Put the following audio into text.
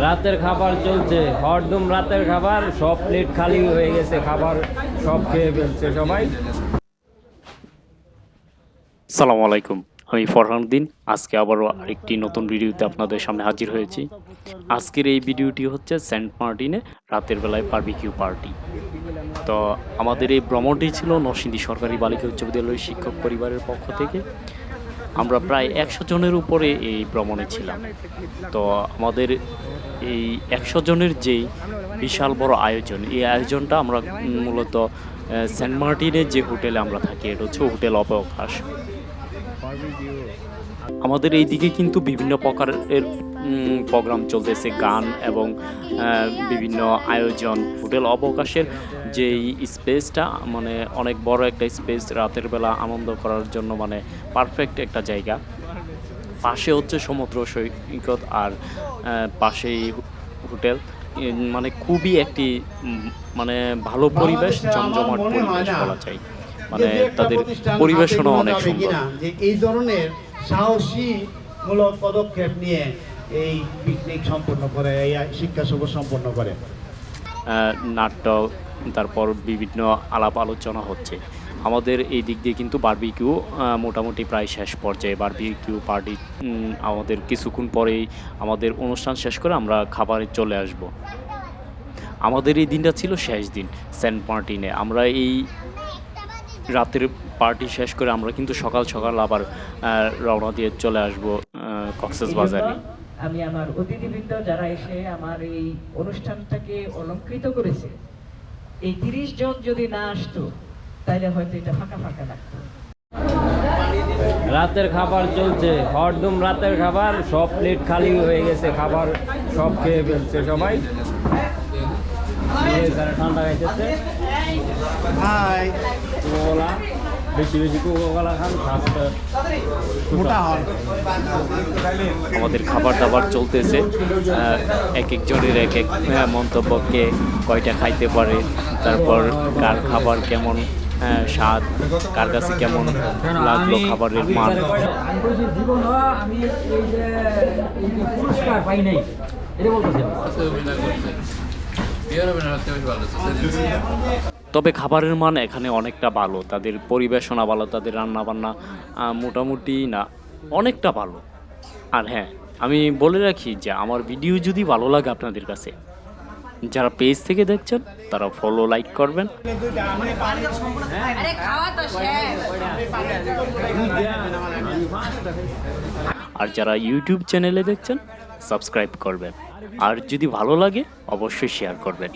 রাতের খাবার চলছে, হরদম রাতের খাবার, সব প্লেট খালি হয়ে গেছে, খাবার সব খেয়ে ফেলছে সবাই। আসসালামু আলাইকুম, আমি ফরহান উদ্দিন। আজকে আবারও আরেকটি নতুন ভিডিওতে আপনাদের সামনে হাজির হয়েছি। আজকের এই ভিডিওটি হচ্ছে সেন্ট মার্টিনে রাতের বেলায় বারবিকিউ পার্টি। তো আমাদের এই ভ্রমণটি ছিল নরসিংদী সরকারি বালিকা উচ্চ বিদ্যালয়ের শিক্ষক পরিবারের পক্ষ থেকে। আমরা প্রায় 100 জনের উপরে এই ভ্রমণে ছিলাম। তো আমাদের এই 100 জনের যেই বিশাল বড় আয়োজন, এই আয়োজনটা আমরা মূলত সেন্ট মার্টিনের যে হোটেলে আমরা থাকি, এটা হচ্ছে হোটেল অবকাশ। আমাদের এই দিকে কিন্তু বিভিন্ন প্রকারের প্রোগ্রাম চলতেছে, গান এবং বিভিন্ন আয়োজন। হোটেল অবকাশের যেই স্পেসটা মানে অনেক বড় একটা স্পেস, রাতের বেলা আনন্দ করার জন্য মানে পারফেক্ট একটা জায়গা। পাশে হচ্ছে সমুদ্র সৈকত আর পাশেই হোটেল, মানে খুবই একটি মানে ভালো পরিবেশ, জমজমাট পরিবেশ বলা যায়। মানে তাদের পরিবেশনও অনেক সুন্দর। যে এই ধরনের সাহসী মূলক পদক্ষেপ নিয়ে এই পিকনিক সম্পন্ন করে, এই শিক্ষা সফর সম্পন্ন করে। নাটক, তারপর বিভিন্ন আলাপ আলোচনা হচ্ছে। আমাদের এই দিক দিয়ে কিন্তু বারবিকিউ মোটামুটি প্রায় শেষ পর্যায়ে। বারবিকিউ পার্টি আমাদের কিছুক্ষণ পরেই আমাদের অনুষ্ঠান শেষ করে আমরা খাবারে চলে আসব। আমাদের এই দিনটা ছিল শেষ দিন সেন্ট মার্টিনে। আমরা এই রাতের পার্টি শেষ করে আমরা কিন্তু সকাল সকাল আবার রওনা দিয়ে চলে আসব কক্সবাজারে। আমি আমার অতিথিবৃন্দ যারা এসে আমার এই অনুষ্ঠানটাকে অলংকৃত করেছে, এই 30 জন যদি না আসতো তাহলে হয়তো এটা ফাঁকা ফাঁকা লাগতো। রাতের খাবার চলছে, হরদম রাতের খাবার, সব প্লেট খালি হয়ে গেছে, খাবার সব খেয়ে ফেলছে সবাই। ঠান্ডা খাইতেছে, বেশি বেশি কোকা-কোলা খান, আমাদের খাবার দাবার চলতেছে, এক একজনের এক এক মন্তব্যকে কয়টা খাইতে পারে, তারপর কার খাবার কেমন স্বাদ, কার কাছে কেমন লাগলো খাবারের মান। পুরস্কার পাই নাই এটা বলতেছেন। তবে খাবারের মান এখানে অনেকটা ভালো, তাদের পরিবেশনা ভালো, তাদের রান্নাবান্না মোটামুটি না অনেকটা ভালো। আর হ্যাঁ, আমি বলে রাখি যে আমার ভিডিও যদি ভালো লাগে আপনাদের কাছে, যারা পেজ থেকে দেখছেন তারা ফলো লাইক করবেন, আর যারা ইউটিউব চ্যানেলে দেখছেন সাবস্ক্রাইব করবেন, আর যদি ভালো লাগে অবশ্যই শেয়ার করবেন।